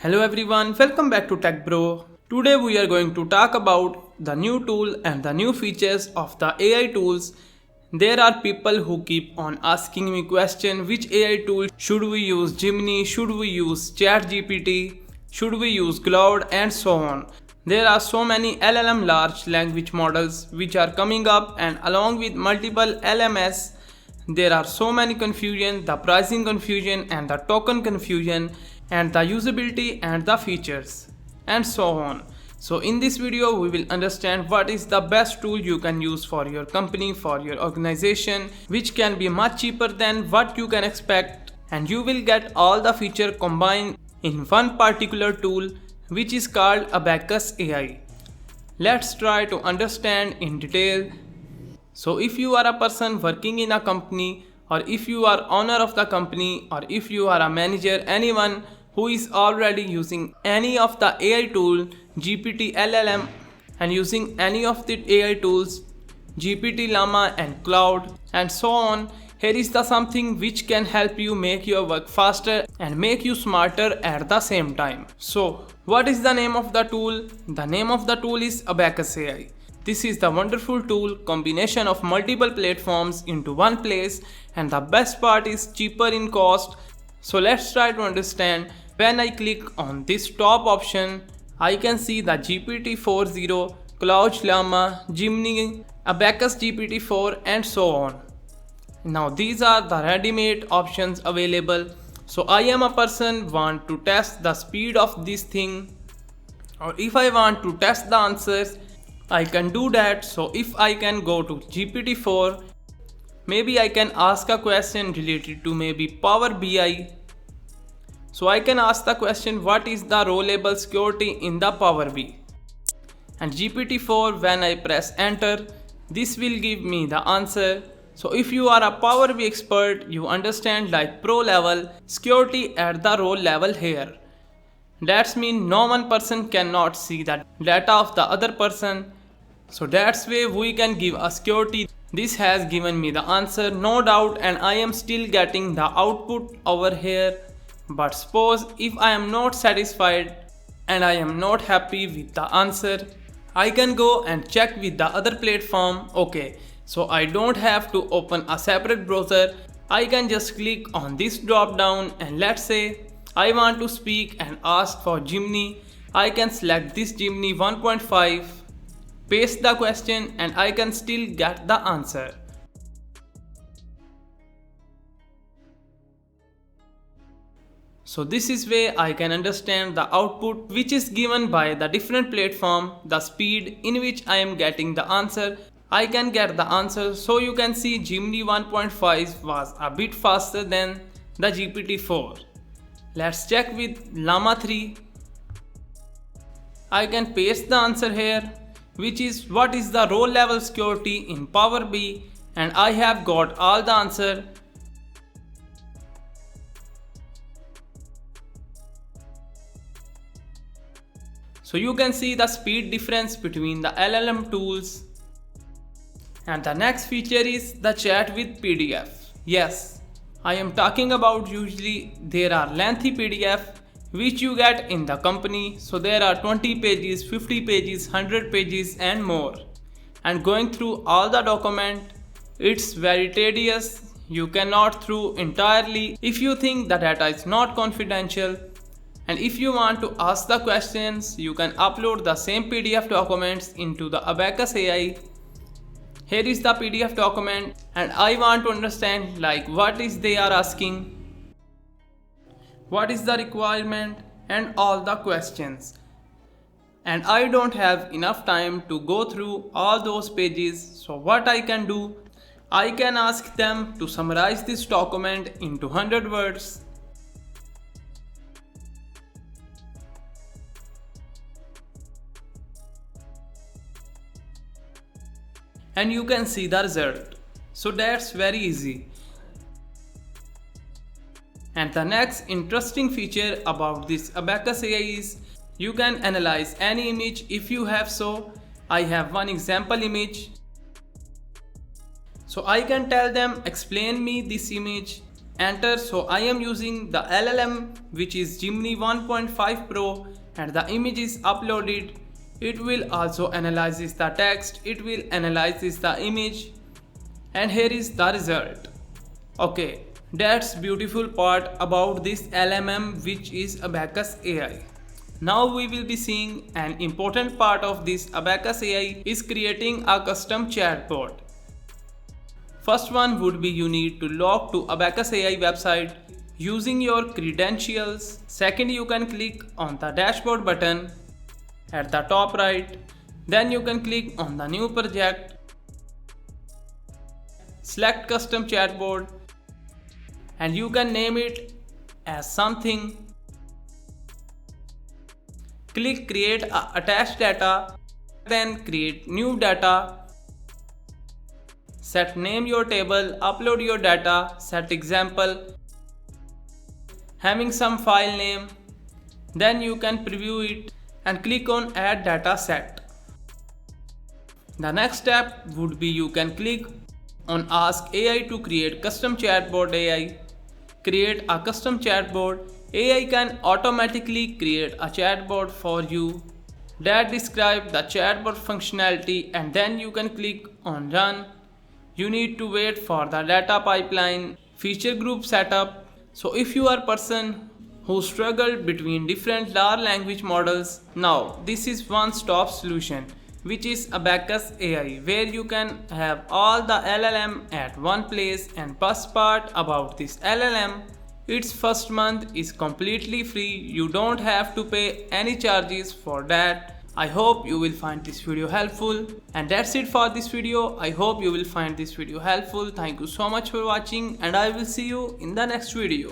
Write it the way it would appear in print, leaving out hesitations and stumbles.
Hello everyone, welcome back to Tech Bro. Today we are going to talk about the new tool and the new features of the AI tools. There are people who keep on asking me question, which AI tool should we use? Gemini, should we use ChatGPT, should we use Cloud, and so on. There are so many LLM large language models which are coming up, and along with multiple LMS there are so many confusion, the pricing confusion and the token confusion and the usability and the features and so on. So in this video we will understand what is the best tool you can use for your company, for your organization, which can be much cheaper than what you can expect, and you will get all the feature combined in one particular tool which is called Abacus.Ai. Let's try to understand in detail. So if you are a person working in a company, or if you are owner of the company, or if you are a manager, anyone who is already using any of the AI tool, GPT, LLM, and using any of the AI tools, GPT, Llama and Cloud and so on, here is the something which can help you make your work faster and make you smarter at the same time. So what is the name of the tool? The name of the tool is Abacus.Ai. This is the wonderful tool combination of multiple platforms into one place, and the best part is cheaper in cost. So let's try to understand. When I click on this top option, I can see the GPT-4.0, Cloud, Llama, Gemini, Abacus GPT-4 and so on. Now these are the ready-made options available. So I am a person want to test the speed of this thing, or if I want to test the answers, I can do that. So if I can go to GPT-4, maybe I can ask a question related to maybe Power BI. So I can ask the question, what is the row label security in the Power BI? And GPT-4, when I press enter, this will give me the answer. So if you are a Power BI expert, you understand like pro level security at the row level here. That's mean no one person cannot see the data of the other person. So that's way we can give a security. This has given me the answer, no doubt, and I am still getting the output over here. But suppose if I am not satisfied and I am not happy with the answer, I can go and check with the other platform. Okay, so I don't have to open a separate browser. I can just click on this drop down, and let's say I want to speak and ask for Gemini. I can select this Gemini 1.5, paste the question, and I can still get the answer. So this is way I can understand the output which is given by the different platform, the speed in which I am getting the answer. I can get the answer. So you can see Gemini 1.5 was a bit faster than the GPT-4. Let's check with Llama 3. I can paste the answer here, which is what is the row level security in Power BI, and I have got all the answer. So you can see the speed difference between the LLM tools. And the next feature is the chat with PDF. Yes, I am talking about usually there are lengthy PDF which you get in the company. So there are 20 pages, 50 pages, 100 pages and more. And going through all the document, it's very tedious. You cannot through entirely if you think the data is not confidential. And if you want to ask the questions, you can upload the same PDF documents into the Abacus.Ai. Here is the PDF document, and I want to understand like what is they are asking, what is the requirement and all the questions. And I don't have enough time to go through all those pages. So what I can do, I can ask them to summarize this document into 100 words. And you can see the result. So that's very easy. And the next interesting feature about this Abacus.Ai is you can analyze any image if you have. So I have one example image. So I can tell them explain me this image, enter. So I am using the LLM which is Gemini 1.5 Pro, and the image is uploaded. It will also analyzes the text, it will analyzes the image, and here is the result. Okay, that's beautiful part about this LLM which is Abacus.Ai. Now we will be seeing an important part of this Abacus.Ai is creating a custom chatbot. First one would be you need to log to Abacus.Ai website using your credentials. Second, you can click on the dashboard button at the top right. Then you can click on the new project. Select custom chatbot and you can name it as something. Click create attached data, then create new data. Set name your table, upload your data, set example, having some file name. Then you can preview it and click on add data set. The next step would be you can click on ask AI to create custom chatbot AI. Create a custom chatbot. AI can automatically create a chatbot for you that describe the chatbot functionality, and then you can click on run. You need to wait for the data pipeline feature group setup. So if you are a person who struggled between different large language models, now this is one-stop solution which is Abacus.Ai, where you can have all the LLM at one place. And best part about this LLM, its first month is completely free. You don't have to pay any charges for that. I hope you will find this video helpful, and that's it for this video. I hope you will find this video helpful. Thank you so much for watching, and I will see you in the next video.